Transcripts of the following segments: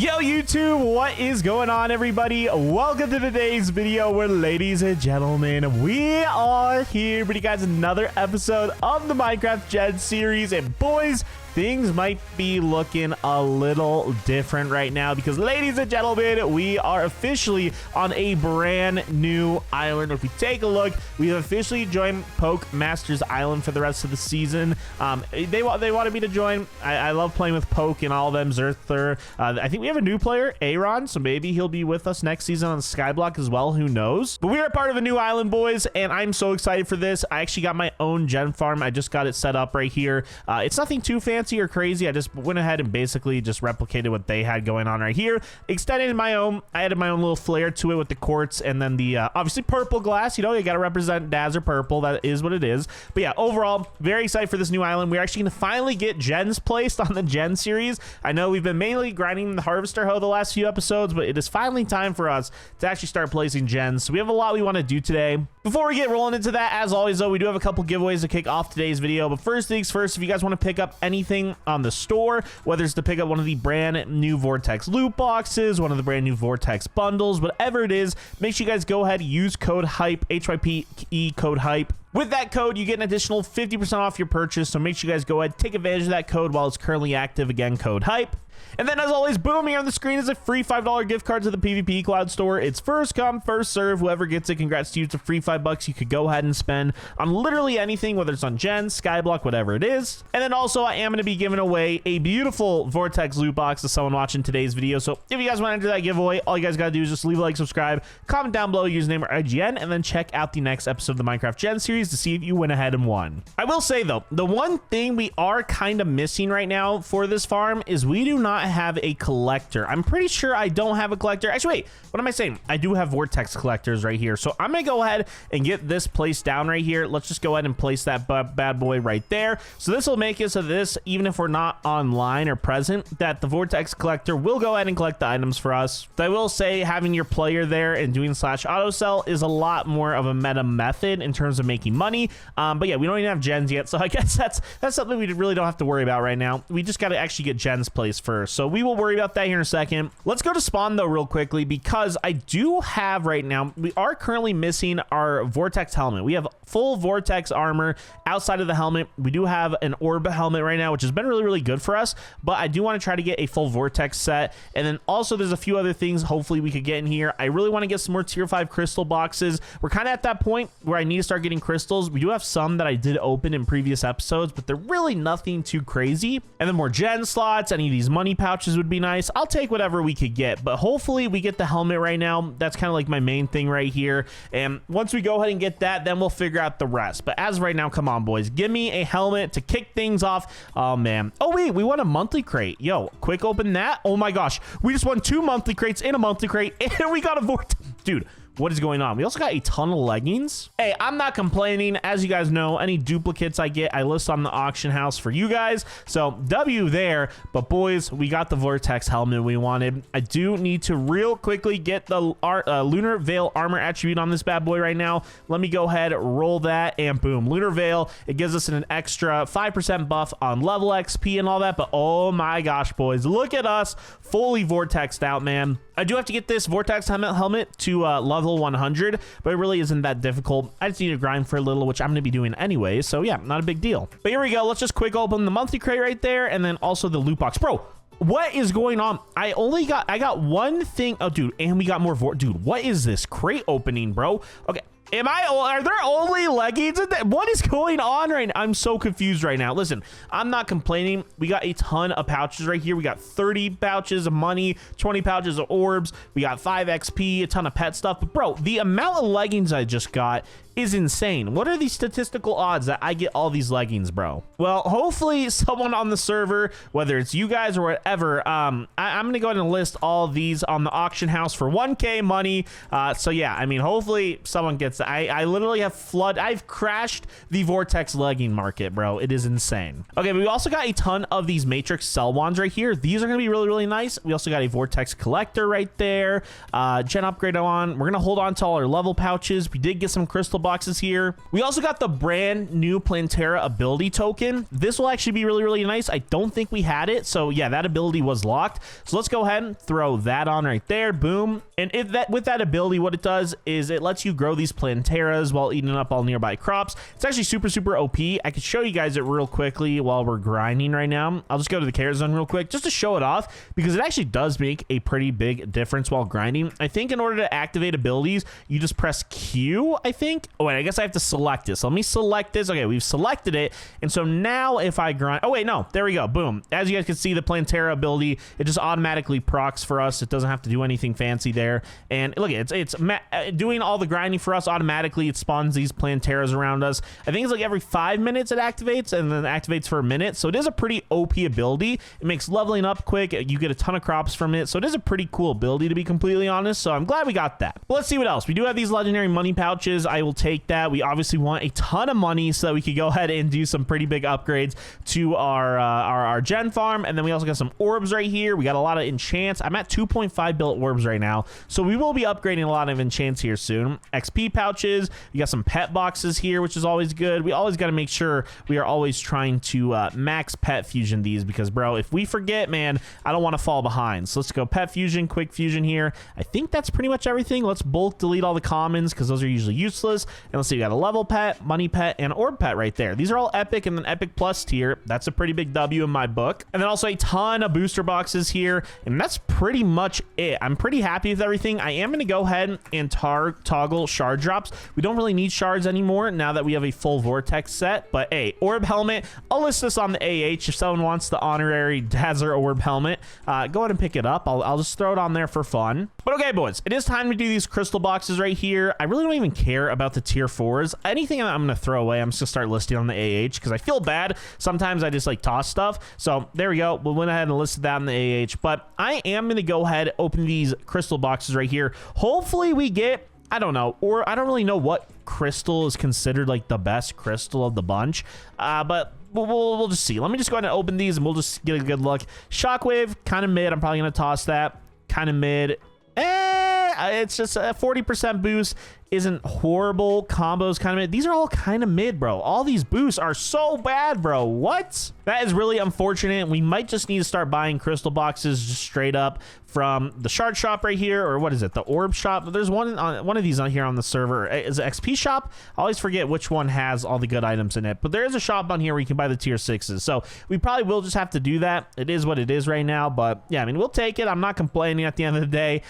Yo YouTube, what is going on everybody? Welcome to today's video where, ladies and gentlemen, we are here bringing you guys another episode of the Minecraft GENS series. And boys, things might be looking a little different right now because, ladies and gentlemen, we are officially on a brand new island. If we take a look, we have officially joined Poke Masters Island for the rest of the season. They wanted me to join. I love playing with Poke and all of them. Zerther. I think we have a new player, Aaron, so maybe he'll be with us next season on Skyblock as well. Who knows? But we are part of a new island, boys, and I'm so excited for this. I actually got my own gen farm. I just got it set up right here. It's nothing too fancy or crazy. I just went ahead and basically just replicated what they had going on right here, extended my own. I added my own little flair to it with the quartz and then the obviously purple glass. You know, you got to represent Dazzler purple. That is what it is. But yeah, overall, very excited for this new island. We're actually going to finally get gens placed on the gen series. I know we've been mainly grinding the harvester hoe the last few episodes, but it is finally time for us to actually start placing gens. So we have a lot we want to do today. Before we get rolling into that, as always though, we do have a couple giveaways to kick off today's video. But first things first, if you guys want to pick up anything on the store, whether it's to pick up one of the brand new Vortex loot boxes, one of the brand new Vortex bundles, whatever it is, make sure you guys go ahead and use code HYPE, HYPE code HYPE. With that code, you get an additional 50% off your purchase, so make sure you guys go ahead, take advantage of that code while it's currently active. Again, code HYPE. And then, as always, boom, here on the screen is a free $5 gift card to the PvPCloud store. It's first come, first serve. Whoever gets it, congrats to you. It's a free $5 you could go ahead and spend on literally anything, whether it's on Gens, Skyblock, whatever it is. And then also, I am going to be giving away a beautiful Vortex loot box to someone watching today's video. So if you guys want to enter that giveaway, all you guys got to do is just leave a like, subscribe, comment down below, username or IGN, and then check out the next episode of the Minecraft Gen series to see if you went ahead and won. I will say, though, the one thing we are kind of missing right now for this farm is we do not have a collector. I'm pretty sure I don't have a collector. Actually, wait, what am I saying? I do have Vortex collectors right here. So I'm gonna go ahead and get this placed down right here. Let's just go ahead and place that bad boy right there. So this will make it so this, even if we're not online or present, that the Vortex collector will go ahead and collect the items for us. I will say having your player there and doing /auto sell is a lot more of a meta method in terms of making money. But yeah, we don't even have gens yet. So I guess that's something we really don't have to worry about right now. We just got to actually get gens placed first. So we will worry about that here in a second. Let's go to spawn though real quickly, because I do have right now, we are currently missing our Vortex helmet. We have full Vortex armor outside of the helmet. We do have an orb helmet right now, which has been really good for us, but I do want to try to get a full Vortex set. And then also there's a few other things hopefully we could get in here. I really want to get some more tier 5 crystal boxes. We're kind of at that point where I need to start getting crystals. We do have some that I did open in previous episodes, but they're really nothing too crazy. And then more gen slots, any of these money pouches would be nice. I'll take whatever we could get, but hopefully we get the helmet right now. That's kind of like my main thing right here. And once we go ahead and get that, then we'll figure out the rest. But as right now, come on boys, give me a helmet to kick things off. Oh man. Oh wait, we won a monthly crate. Yo, quick open that. Oh my gosh, we just won 2 monthly crates in a monthly crate, and we got a Vortex. Dude, what is going on? We also got a ton of leggings. Hey, I'm not complaining. As you guys know, any duplicates I get, I list on the auction house for you guys. So W there. But boys, we got the Vortex helmet we wanted. I do need to real quickly get the Lunar Veil armor attribute on this bad boy right now. Let me go ahead, roll that, and boom, Lunar Veil. It gives us an extra 5% buff on level XP and all that. But oh my gosh, boys, look at us fully Vortexed out, man. I do have to get this Vortex helmet to level 100, but it really isn't that difficult. I just need to grind for a little, which I'm going to be doing anyway. So yeah, not a big deal. But here we go. Let's just quick open the monthly crate right there, and then also the loot box. Bro, what is going on? I got one thing. Oh, dude, and we got more dude, what is this crate opening, bro? Okay. Are there only leggings in that? What is going on right now? I'm so confused right now. Listen, I'm not complaining. We got a ton of pouches right here. We got 30 pouches of money, 20 pouches of orbs. We got 5 XP, a ton of pet stuff. But bro, the amount of leggings I just got is insane. What are the statistical odds that I get all these leggings, bro? Well, hopefully someone on the server, whether it's you guys or whatever, I'm gonna go ahead and list all of these on the auction house for 1K money. So yeah, I mean, hopefully someone gets I literally have I've crashed the Vortex legging market, bro. It is insane. Okay, but we also got a ton of these Matrix cell wands right here. These are going to be really, really nice. We also got a Vortex collector right there. Gen upgrade on. We're going to hold on to all our level pouches. We did get some crystal boxes here. We also got the brand new Plantera ability token. This will actually be really, really nice. I don't think we had it. So yeah, that ability was locked. So let's go ahead and throw that on right there. Boom. And with that ability, what it does is it lets you grow these Planteras while eating up all nearby crops. It's actually super, super OP. I could show you guys it real quickly while we're grinding right now. I'll just go to the care zone real quick just to show it off, because it actually does make a pretty big difference while grinding. I think in order to activate abilities, you just press Q, I think. Oh, wait, I guess I have to select this. So let me select this. Okay, we've selected it. And so now if I grind, oh wait, no, there we go. Boom. As you guys can see, the Plantera ability, it just automatically procs for us. It doesn't have to do anything fancy there. And look, it's doing all the grinding for us automatically. It spawns these Planteras around us. I think it's like every 5 minutes it activates, and then it activates for a minute. So it is a pretty OP ability. It makes leveling up quick. You get a ton of crops from it. So it is a pretty cool ability, to be completely honest. So I'm glad we got that. But let's see what else. We do have these legendary money pouches. I will take that. We obviously want a ton of money so that we could go ahead and do some pretty big upgrades to our gen farm. And then we also got some orbs right here. We got a lot of enchants. I'm at 2.5 built orbs right now. So we will be upgrading a lot of enchants here soon. XP pouches. You got some pet boxes here, which is always good. We always got to make sure we are always trying to max pet fusion these, because bro, if we forget, man, I don't want to fall behind. So let's go pet fusion, quick fusion here. I think that's pretty much everything. Let's bulk delete all the commons, because those are usually useless. And let's see, we got a level pet, money pet, and orb pet right there. These are all epic and then epic plus tier. That's a pretty big W in my book. And then also a ton of booster boxes here, and that's pretty much it. I'm pretty happy with everything. I am going to go ahead and toggle shard drops. We don't really need shards anymore now that we have a full Vortex set. But hey, orb helmet, I'll list this on the AH if someone wants the honorary Dazzler orb helmet. Go ahead and pick it up. I'll just throw it on there for fun. But okay, boys, it is time to do these crystal boxes right here. I really don't even care about the tier 4s. Anything I'm going to throw away, I'm just going to start listing on the AH, because I feel bad. Sometimes I just like toss stuff. So there we go. We went ahead and listed that on the AH. But I am going to go ahead and open these crystal boxes right here. Hopefully we get, I don't know, or I don't really know what crystal is considered like the best crystal of the bunch. But we'll just see. Let me just go ahead and open these and we'll just get a good look. Shockwave, kind of mid. I'm probably going to toss that. Kind of mid. It's just a 40% boost. Isn't horrible. Combos kind of mid. These are all kind of mid, bro. All these boosts are so bad, bro. What? That is really unfortunate. We might just need to start buying crystal boxes just straight up from the shard shop right here, or what is it, the orb shop? There's one of these on here on the server. Is it XP shop? I always forget which one has all the good items in it, but there is a shop on here where you can buy the tier 6s. So we probably will just have to do that. It is what it is right now, but yeah, I mean, we'll take it. I'm not complaining at the end of the day.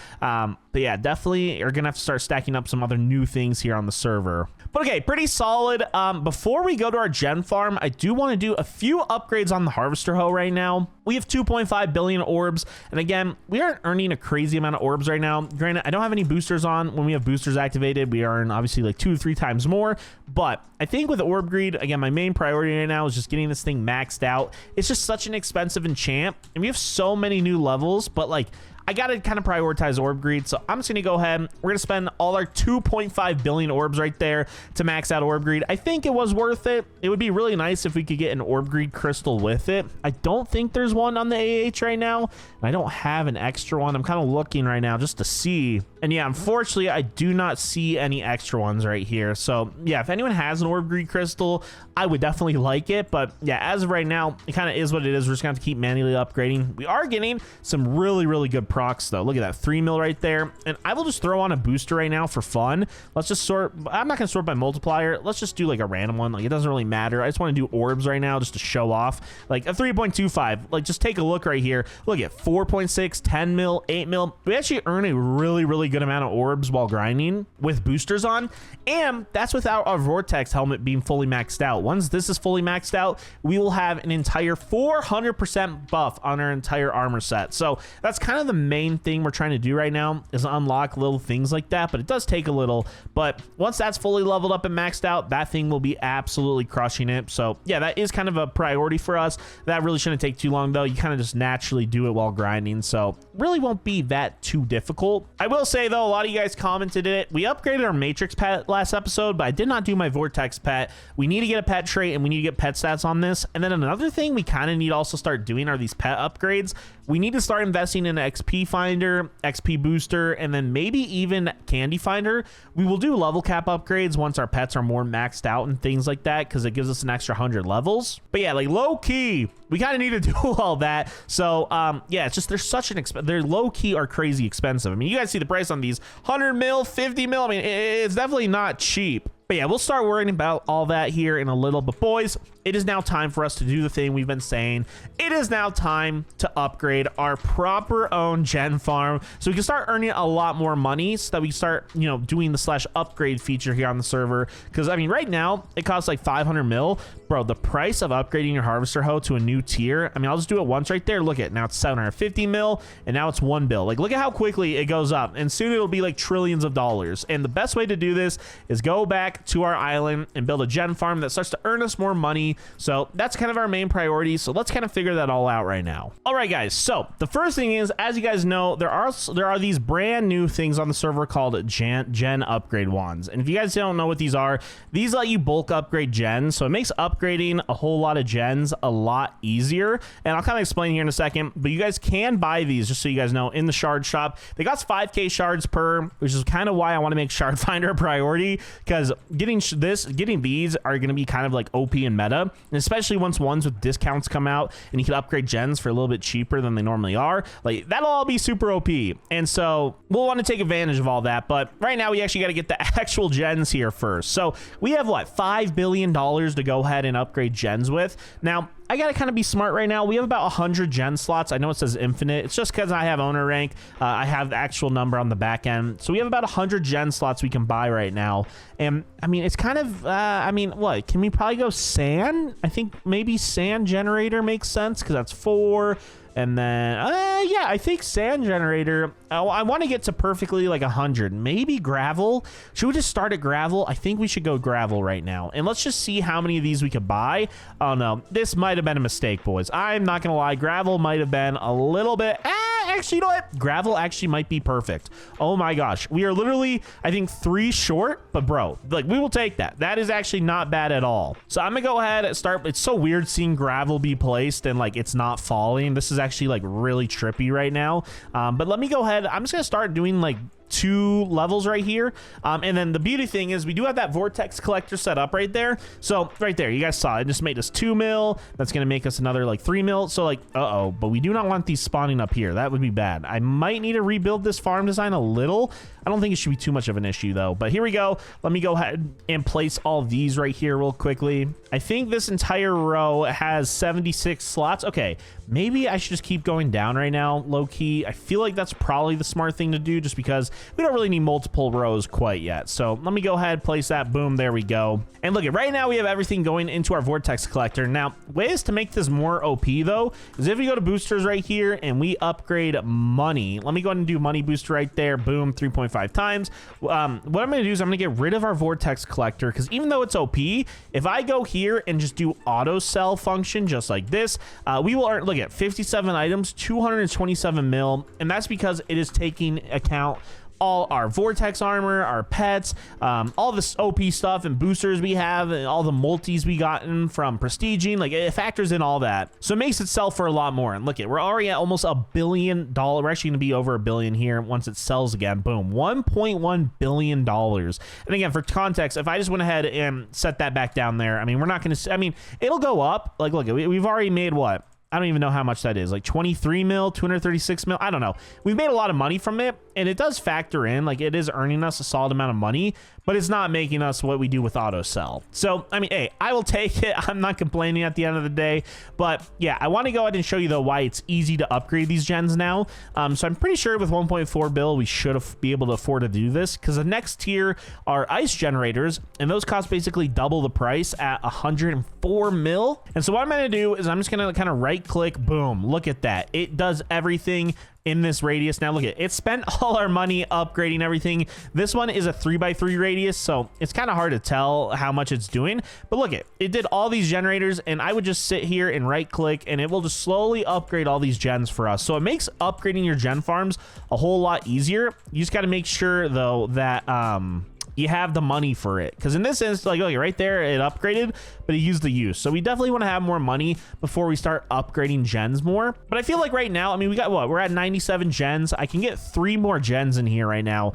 But yeah, definitely are gonna have to start stacking up some other new things here on the server. But okay, pretty solid. Before we go to our gen farm, I do want to do a few upgrades on the harvester hoe right now. We have 2.5 billion orbs, and again, we aren't earning a crazy amount of orbs right now. Granted, I don't have any boosters on. When we have boosters activated, we earn obviously like 2 to 3 times more. But I think with orb greed, again, my main priority right now is just getting this thing maxed out. It's just such an expensive enchant, and we have so many new levels, but like, I got to kind of prioritize orb greed, so I'm just going to go ahead. We're going to spend all our 2.5 billion orbs right there to max out orb greed. I think it was worth it. It would be really nice if we could get an orb greed crystal with it. I don't think there's one on the AH right now, and I don't have an extra one. I'm kind of looking right now just to see. And yeah, unfortunately, I do not see any extra ones right here. So yeah, if anyone has an orb greed crystal, I would definitely like it. But yeah, as of right now, it kind of is what it is. We're just going to have to keep manually upgrading. We are getting some really, really good procs though. Look at that 3 mil right there. And I will just throw on a booster right now for fun. Let's just sort. I'm not going to sort by multiplier. Let's just do like a random one. Like, it doesn't really matter. I just want to do orbs right now just to show off. Like a 3.25. Like, just take a look right here. Look at 4.6, 10 mil, 8 mil. We actually earn a really, really good amount of orbs while grinding with boosters on. And that's without our Vortex helmet being fully maxed out. Once this is fully maxed out, we will have an entire 400% buff on our entire armor set. So that's kind of the main thing we're trying to do right now, is unlock little things like that. But it does take a little. But once that's fully leveled up and maxed out, that thing will be absolutely crushing it. So yeah, that is kind of a priority for us. That really shouldn't take too long long though. You kind of just naturally do it while grinding, so really won't be that too difficult. I will say though, a lot of you guys commented it. We upgraded our Matrix pet last episode, but I did not do my Vortex pet. We need to get a pet trait and we need to get pet stats on this. And then another thing we kind of need to also start doing are these pet upgrades. We need to start investing in an XP finder, XP booster, and then maybe even candy finder. We will do level cap upgrades once our pets are more maxed out and things like that, because it gives us an extra 100 levels. But yeah, like low key, we kind of need to do all that. So yeah, it's just they're such an they're low key are crazy expensive. I mean, you guys see the price on these 100 mil, 50 mil. I mean, it's definitely not cheap. But yeah, we'll start worrying about all that here in a little. But boys, it is now time for us to do the thing we've been saying. It is now time to upgrade our proper own gen farm so we can start earning a lot more money, so that we start, you know, doing the /upgrade feature here on the server. Because I mean, right now it costs like 500 mil. Bro, the price of upgrading your harvester hoe to a new tier, I mean, I'll just do it once right there. Look at now, it's 750 mil, and now it's 1 bill. Like, look at how quickly it goes up, and soon it'll be like trillions of dollars. And the best way to do this is go back to our island and build a gen farm that starts to earn us more money. So that's kind of our main priority. So let's kind of figure that all out right now. All right, guys. So the first thing is, as you guys know, there are these brand new things on the server called gen upgrade wands. And if you guys don't know what these are, these let you bulk upgrade gens. So it makes upgrading a whole lot of gens a lot easier. And I'll kind of explain here in a second, but you guys can buy these, just so you guys know, in the shard shop. They got 5k shards per, which is kind of why I want to make shard finder a priority, because getting these are going to be kind of like OP and meta, and especially once ones with discounts come out and you can upgrade gens for a little bit cheaper than they normally are. Like, that'll all be super OP, and so we'll want to take advantage of all that. But right now we actually got to get the actual gens here first. So we have what, $5 billion to go ahead and upgrade gens with. Now I gotta kind of be smart right now. We have about 100 gen slots. I know it says infinite. It's just because I have owner rank. I have the actual number on the back end. So we have about 100 gen slots we can buy right now. And I mean, it's kind of, I mean, what? Can we probably go sand? I think maybe sand generator makes sense, because that's 4. And then, yeah, I think sand generator. I want to get to perfectly like 100. Maybe gravel. Should we just start at gravel? I think we should go gravel right now. And let's just see how many of these we could buy. Oh, no. This might have been a mistake, boys. I'm not going to lie. Gravel might have been a little bit... actually, you know what? Gravel actually might be perfect. Oh my gosh. We are literally, I think, 3 short. But bro, like, we will take that. That is actually not bad at all. So I'm going to go ahead and start. It's so weird seeing gravel be placed and like it's not falling. This is actually like really trippy right now. But let me go ahead. I'm just going to start doing like 2 levels right here. And then the beauty thing is we do have that Vortex collector set up right there. So right there, you guys saw it just made us 2 mil. That's going to make us another like 3 mil. So like, but we do not want these spawning up here. That would be bad. I might need to rebuild this farm design a little. I don't think it should be too much of an issue though. But here we go. Let me go ahead and place all these right here real quickly. I think this entire row has 76 slots. Okay, maybe I should just keep going down right now, low key. I feel like that's probably the smart thing to do, just because we don't really need multiple rows quite yet. So let me go ahead, place that. Boom, there we go. And look, at right now we have everything going into our Vortex collector. Now, ways to make this more OP though is if we go to boosters right here and we upgrade money. Let me go ahead and do money booster right there. Boom, 3.5 times. What I'm going to do is I'm going to get rid of our Vortex collector, because even though it's OP, if I go here and just do auto sell function just like this, we will earn, look at 57 items, 227 mil, and that's because it is taking account all our Vortex armor, our pets, all this OP stuff and boosters we have, and all the multis we gotten from prestiging. Like, it factors in all that, so it makes it sell for a lot more. And look, we're already at almost $1 billion. We're actually gonna be over $1 billion here once it sells again. Boom, $1.1 billion. And again, for context, if I just went ahead and set that back down there, I mean, we're not gonna, I mean, it'll go up. Like, look, we've already made what, I don't even know how much that is, like 23 mil, 236 mil. I don't know. We've made a lot of money from it, and it does factor in, like, it is earning us a solid amount of money, but it's not making us what we do with auto sell. So, I mean, hey, I will take it. I'm not complaining at the end of the day, but yeah, I want to go ahead and show you though why it's easy to upgrade these gens now. So I'm pretty sure with 1.4 bill, we should be able to afford to do this, because the next tier are ice generators, and those cost basically double the price at 104 mil. And so what I'm going to do is I'm just going to kind of right right click, boom, look at that. It does everything in this radius. Now look at it spent all our money upgrading everything. This one is a 3x3 radius, so it's kind of hard to tell how much it's doing, but look at it did all these generators, and I would just sit here and right click and it will just slowly upgrade all these gens for us. So it makes upgrading your gen farms a whole lot easier. You just got to make sure though that you have the money for it, because in this instance, like, look right there, it upgraded, but it used the use. So we definitely want to have more money before we start upgrading gens more. But I feel like right now, I mean, we got what, we're at 97 gens. I can get 3 more gens in here right now.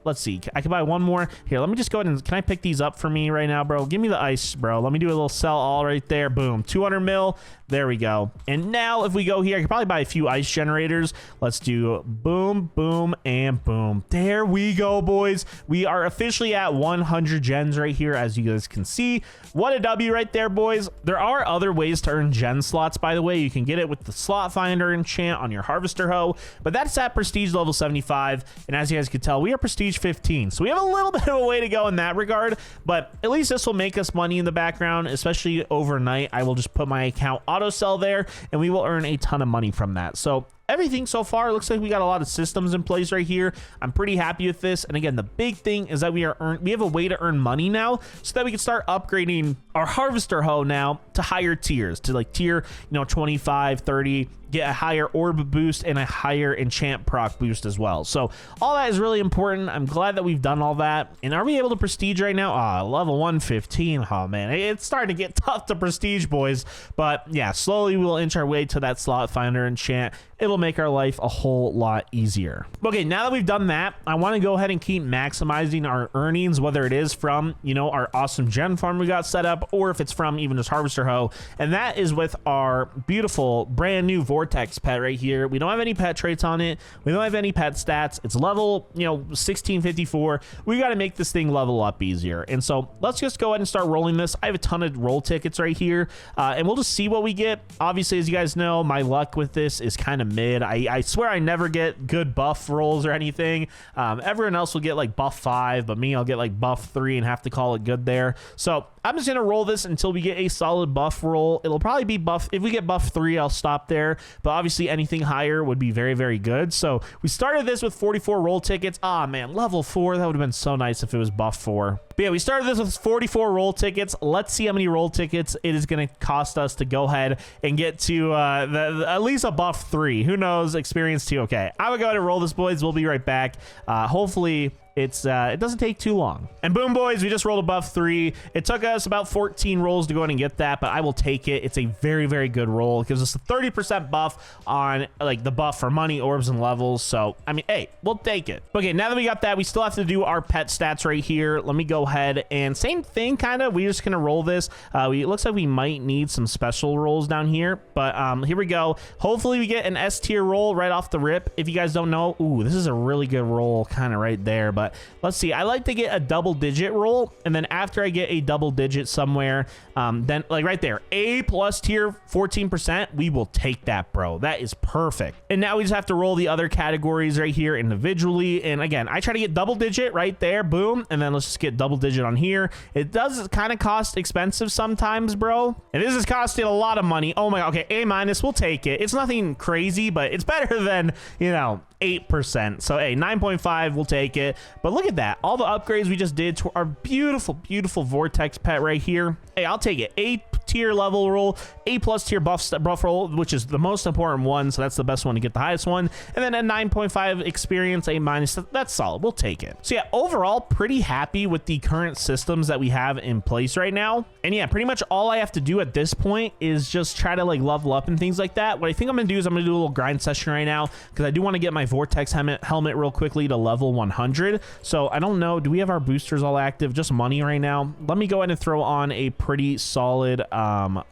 Let's see, I can buy 1 more here. Let me just go ahead and, can I pick these up for me right now, bro? Give me the ice, bro. Let me do a little sell all right there. Boom, 200 mil. There we go. And now if we go here, I can probably buy a few ice generators. Let's do boom, boom, and boom. There we go, boys. We are officially at 100 gens right here, as you guys can see. What a W right there, boys. There are other ways to earn gen slots, by the way. You can get it with the slot finder enchant on your harvester hoe, but that's at prestige level 75. And as you guys can tell, we are prestige 15. So we have a little bit of a way to go in that regard, but at least this will make us money in the background, especially overnight. I will just put my account auto sell there and we will earn a ton of money from that. So everything so far looks like we got a lot of systems in place right here. I'm pretty happy with this. And again, the big thing is that we have a way to earn money now, so that we can start upgrading our harvester hoe now to higher tiers, to like tier, 25, 30, get a higher orb boost and a higher enchant proc boost as well. So all that is really important. I'm glad that we've done all that. And are we able to prestige right now? Level 115. Oh man, it's starting to get tough to prestige, boys. But yeah, slowly we'll inch our way to that slot finder enchant. It'll make our life a whole lot easier. Okay, now that we've done that, I want to go ahead and keep maximizing our earnings, whether it is from, our awesome gen farm we got set up, or if it's from even just harvester hoe. And that is with our beautiful brand new Vortex pet right here. We don't have any pet traits on it. We don't have any pet stats. It's level, 1654. We got to make this thing level up easier. And so let's just go ahead and start rolling this. I have a ton of roll tickets right here, and we'll just see what we get. Obviously, as you guys know, my luck with this is kind of mid. I swear I never get good buff rolls or anything. Everyone else will get like buff 5, but me, I'll get like buff 3 and have to call it good there. So I'm just gonna roll this until we get a solid buff roll. It'll probably be buff. If we get buff 3, I'll stop there, but obviously anything higher would be very, very good. So we started this with 44 roll tickets. Man, level 4, that would have been so nice if it was buff 4. But yeah, we started this with 44 roll tickets. Let's see how many roll tickets it is going to cost us to go ahead and get to at least a buff 3. Who knows? Experience 2. Okay, I would go ahead and roll this, boys. We'll be right back. Hopefully it doesn't take too long. And boom, boys, we just rolled a buff 3. It took us about 14 rolls to go ahead and get that, but I will take it. It's a very, very good roll. It gives us a 30% buff on like the buff for money, orbs, and levels. So I mean, hey, we'll take it. Okay, now that we got that, we still have to do our pet stats right here. Let me go ahead and same thing, kind of. We're just gonna roll this. It looks like we might need some special rolls down here, but here we go. Hopefully we get an S tier roll right off the rip. If you guys don't know, ooh, this is a really good roll kind of right there. But let's see, I like to get a double digit roll, and then after I get a double digit somewhere, then like right there, A plus tier 14%, we will take that, bro. That is perfect. And now we just have to roll the other categories right here individually. And again, I try to get double digit right there, boom, and then let's just get double digit on here. It does kind of cost expensive sometimes, bro, and this is costing a lot of money. Oh my god. Okay, A minus, we'll take it. It's nothing crazy, but it's better than 8%. So hey, 9.5, we'll take it. But look at that, all the upgrades we just did to our beautiful, beautiful Vortex pet right here. Hey, I'll take it. A tier level roll, A plus tier buff roll, which is the most important one, so that's the best one to get the highest one, and then a 9.5 experience, A minus. That's solid, we'll take it. So yeah, overall pretty happy with the current systems that we have in place right now. And yeah, pretty much all I have to do at this point is just try to like level up and things like that. What I think I'm gonna do is I'm gonna do a little grind session right now, because I do want to get my Vortex helmet real quickly to level 100. So I don't know, do we have our boosters all active? Just money right now. Let me go ahead and throw on a pretty solid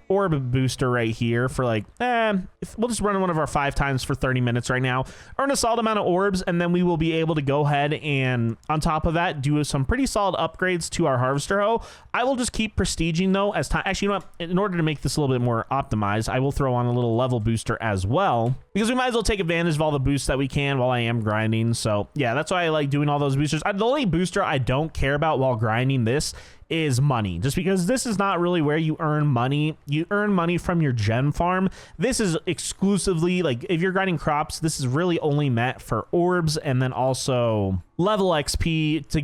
orb booster right here for like, we'll just run one of our 5 times for 30 minutes right now, earn a solid amount of orbs, and then we will be able to go ahead and on top of that do some pretty solid upgrades to our harvester hoe. I will just keep prestiging though as time. Actually, you know what, in order to make this a little bit more optimized, I will throw on a little level booster as well, because we might as well take advantage of all the boosts that we can while I am grinding. So yeah, that's why I like doing all those boosters. The only booster I don't care about while grinding this is money, just because this is not really where you earn money. You earn money from your gem farm. This is exclusively, like, if you're grinding crops, this is really only meant for orbs and then also level XP to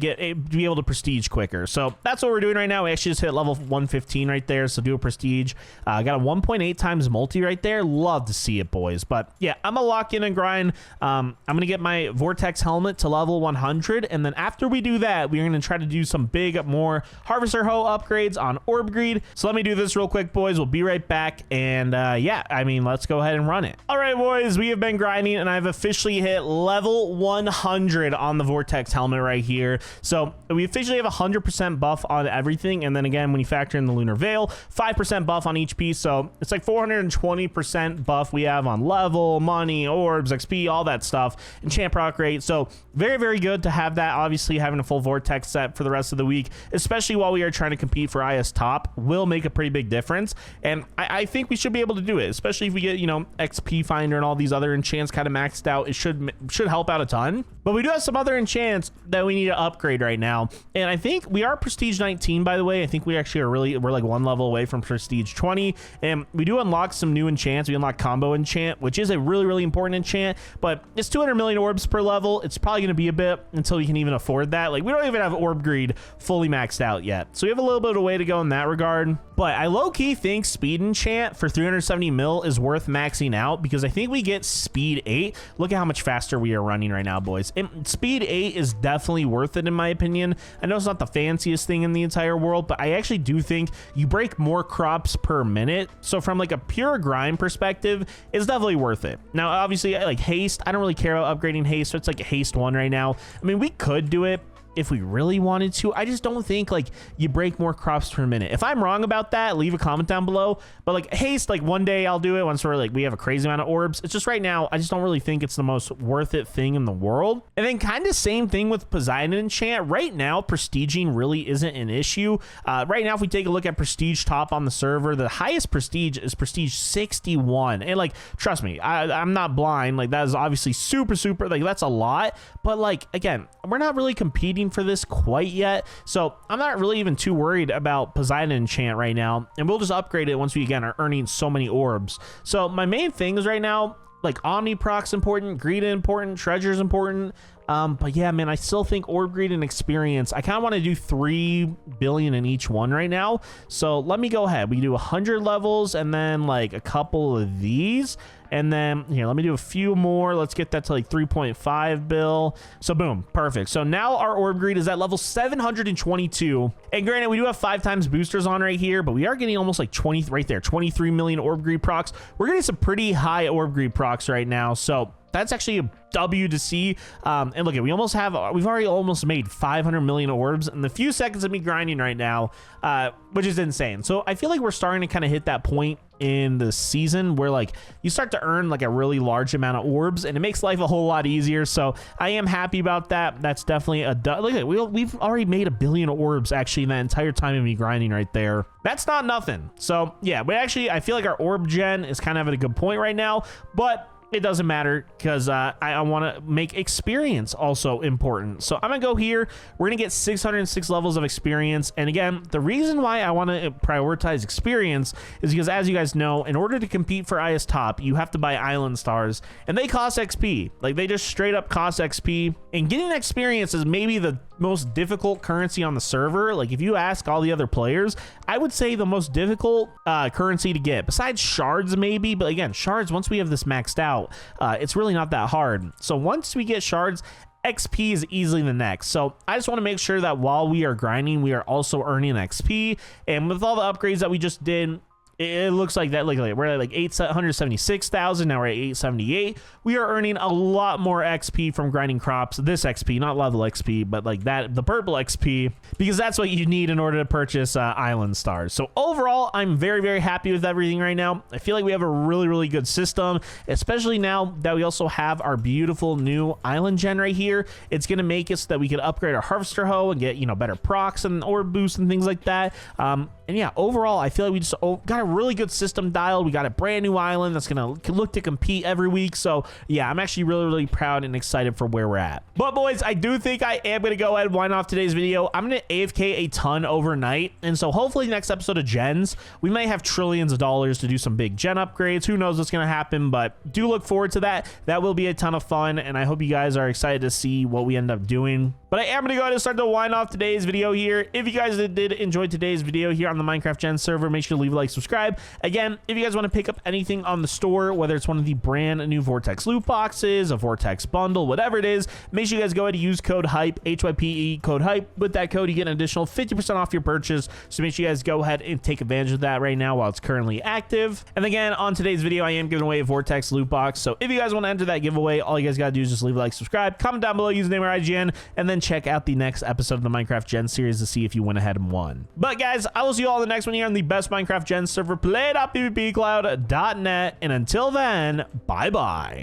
be able to prestige quicker. So that's what we're doing right now. We actually just hit level 115 right there, so do a prestige. Got a 1.8 times multi right there. Love to see it, boys. But yeah, I'm gonna lock in and grind. I'm gonna get my Vortex helmet to level 100, and then after we do that, we're gonna try to do some big, more Harvester Hoe upgrades on Orb Greed. So let me do this real quick, boys. We'll be right back, and yeah, I mean, let's go ahead and run it. All right, boys, we have been grinding, and I've officially hit level 100 on the Vortex helmet right here. So we officially have 100% buff on everything, and then again, when you factor in the lunar veil, 5% buff on each piece. So it's like 420% buff we have on level, money, orbs, XP, all that stuff, enchant proc rate. So very, very good to have that. Obviously, having a full Vortex set for the rest of the week, especially while we are trying to compete for IS top, will make a pretty big difference, and I think we should be able to do it, especially if we get, you know, XP finder and all these other enchants kind of maxed out. It should help out a ton. But we do have some other enchants that we need to upgrade right now, and I think we are prestige 19, by the way. I think we actually we're like one level away from prestige 20, and we do unlock some new enchants. We unlock combo enchant, which is a really, really important enchant, but it's 200 million orbs per level. It's probably going to be a bit until we can even afford that. Like, we don't even have Orb Greed fully maxed out yet, so we have a little bit of a way to go in that regard. But I low-key think speed enchant for 370 mil is worth maxing out, because I think we get speed 8. Look at how much faster we are running right now, boys. And speed 8 is definitely worth it in my opinion. I know it's not the fanciest thing in the entire world, but I actually do think you break more crops per minute. So from like a pure grind perspective, it's definitely worth it. Now, obviously, I like haste. I don't really care about upgrading haste, so it's like a haste 1 right now. I mean, we could do it if we really wanted to. I just don't think like you break more crops per minute. If I'm wrong about that, leave a comment down below. But like haste, like one day I'll do it once we have a crazy amount of orbs. It's just right now, I just don't really think it's the most worth it thing in the world. And then kind of same thing with Poseidon enchant. Right now, prestiging really isn't an issue. Right now, if we take a look at prestige top on the server, the highest prestige is prestige 61. And like, trust me, I'm not blind. Like, that is obviously super, like, that's a lot. But like, again, we're not really competing for this quite yet, so I'm not really even too worried about Poseidon enchant right now, and we'll just upgrade it once we again are earning so many orbs. So my main things right now, like Omni proc's important, greed important, treasure's important, but yeah, man, I still think orb greed and experience, I kind of want to do 3 billion in each one right now. So let me go ahead, we do 100 levels and then like a couple of these, and then here, let me do a few more. Let's get that to like 3.5 bill. So boom, perfect. So now our orb greed is at level 722. And granted, we do have 5 times boosters on right here, but we are getting almost like 20 right there, 23 million orb greed procs. We're getting some pretty high orb greed procs right now. So that's actually a W to see. And look, we've already almost made 500 million orbs in the few seconds of me grinding right now, which is insane. So I feel like we're starting to kind of hit that point in the season where like you start to earn like a really large amount of orbs, and it makes life a whole lot easier. So I am happy about that. That's definitely look at we've already made 1 billion orbs actually in that entire time of me grinding right there. That's not nothing. So yeah, but actually I feel like our orb gen is kind of at a good point right now, but it doesn't matter because I want to make experience also important. So I'm gonna go here. We're gonna get 606 levels of experience, and again, the reason why I want to prioritize experience is because, as you guys know, in order to compete for IS top, you have to buy island stars, and they cost XP. Like, they just straight up cost XP, and getting experience is maybe the most difficult currency on the server. Like, if you ask all the other players, I would say the most difficult currency to get, besides shards maybe, but again, shards, once we have this maxed out, it's really not that hard. So once we get shards, XP is easily the next. So I just want to make sure that while we are grinding, we are also earning XP, and with all the upgrades that we just did, it looks like that. Like we're at like 876,000. Now we're at 878. We are earning a lot more XP from grinding crops. This XP, not level XP, but like that, the purple XP, because that's what you need in order to purchase island stars. So overall, I'm very, very happy with everything right now. I feel like we have a really, really good system, especially now that we also have our beautiful new island gen right here. It's going to make it so that we can upgrade our harvester hoe and get, you know, better procs and orb boost and things like that. And yeah, overall, I feel like we just got a really good system dialed. We got a brand new island that's going to look to compete every week. So yeah, I'm actually really, really proud and excited for where we're at. But boys, I do think I am going to go ahead and wind off today's video. I'm going to AFK a ton overnight. And so hopefully next episode of Gens, we may have trillions of dollars to do some big gen upgrades. Who knows what's going to happen, but do look forward to that. That will be a ton of fun. And I hope you guys are excited to see what we end up doing. But I am going to go ahead and start to wind off today's video here. If you guys did enjoy today's video here on the Minecraft Gen server, make sure to leave a like, subscribe. Again, if you guys want to pick up anything on the store, whether it's one of the brand new Vortex loot boxes, a Vortex bundle, whatever it is, make sure you guys go ahead and use code HYPE, HYPE, code HYPE. With that code, you get an additional 50% off your purchase. So make sure you guys go ahead and take advantage of that right now while it's currently active. And again, on today's video, I am giving away a Vortex loot box. So if you guys want to enter that giveaway, all you guys got to do is just leave a like, subscribe, comment down below, username or IGN, and then check out the next episode of the Minecraft Gen series to see if you went ahead and won. But guys, I will see you all in the next one here on the best Minecraft Gen server, play.PvPCloud.net. And until then, bye-bye.